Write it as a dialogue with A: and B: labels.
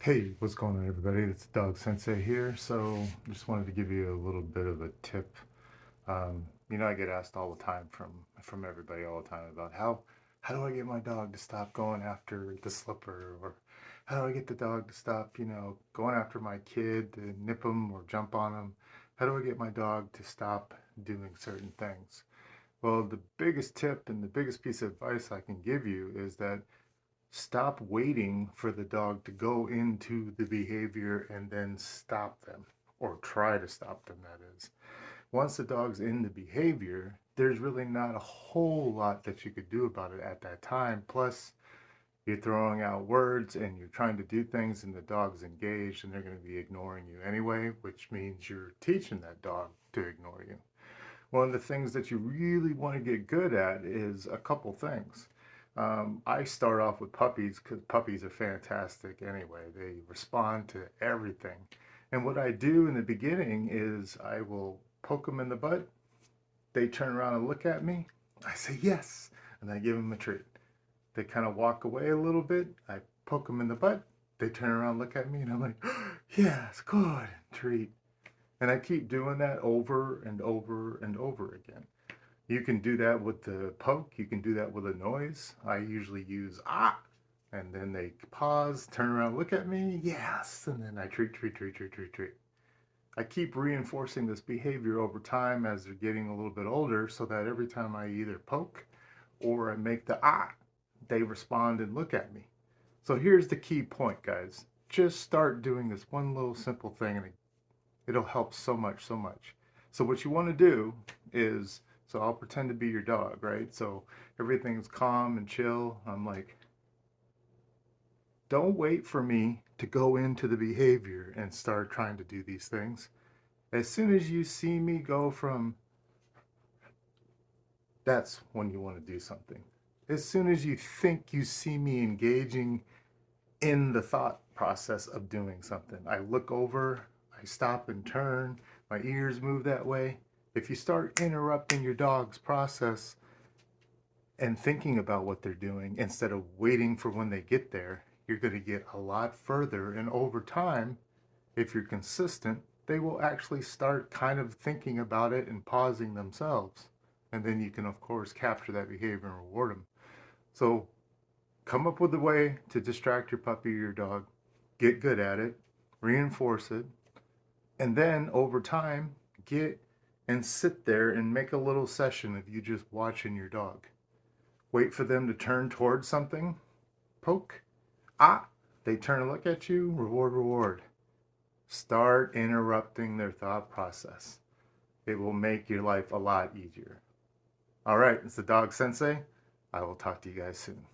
A: Hey, what's going on, everybody? It's Dog Sensei here. So, just wanted to give you a little bit of a tip. I get asked all the time from everybody all the time about how do I get my dog to stop going after the slipper, or how do I get the dog to stop, going after my kid to nip him or jump on him? How do I get my dog to stop doing certain things? Well, the biggest tip and the biggest piece of advice I can give you is that stop waiting for the dog to go into the behavior and then stop them, or try to stop them, that is. Once the dog's in the behavior, there's really not a whole lot that you could do about it at that time. Plus, you're throwing out words and you're trying to do things, and the dog's engaged and they're going to be ignoring you anyway, which means you're teaching that dog to ignore you. One of the things that you really want to get good at is a couple things. I start off with puppies because puppies are fantastic anyway. They respond to everything. And what I do in the beginning is I will poke them in the butt. They turn around and look at me. I say yes, and I give them a treat. They kind of walk away a little bit. I poke them in the butt. They turn around, look at me, and I'm like, yes, good, treat. And I keep doing that over and over and over again. You can do that with the poke. You can do that with a noise. I usually use ah, and then they pause, turn around, look at me, yes, and then I treat, treat, treat, treat, treat, treat. I keep reinforcing this behavior over time as they're getting a little bit older, so that every time I either poke or I make the ah, they respond and look at me. So here's the key point, guys. Just start doing this one little simple thing, and it'll help so much, so much. So what you want to do is, so I'll pretend to be your dog, right? So everything's calm and chill. I'm like, don't wait for me to go into the behavior and start trying to do these things. As soon as you see me go from, that's when you want to do something. As soon as you think you see me engaging in the thought process of doing something, I look over, I stop and turn, my ears move that way. If you start interrupting your dog's process and thinking about what they're doing instead of waiting for when they get there, you're going to get a lot further. And over time, if you're consistent, they will actually start kind of thinking about it and pausing themselves. And then you can, of course, capture that behavior and reward them. So come up with a way to distract your puppy or your dog, get good at it, reinforce it, and then over time, get and sit there and make a little session of you just watching your dog. Wait for them to turn towards something, poke, ah, they turn and look at you, reward, reward. Start interrupting their thought process. It will make your life a lot easier. All right, it's the Dog Sensei. I will talk to you guys soon.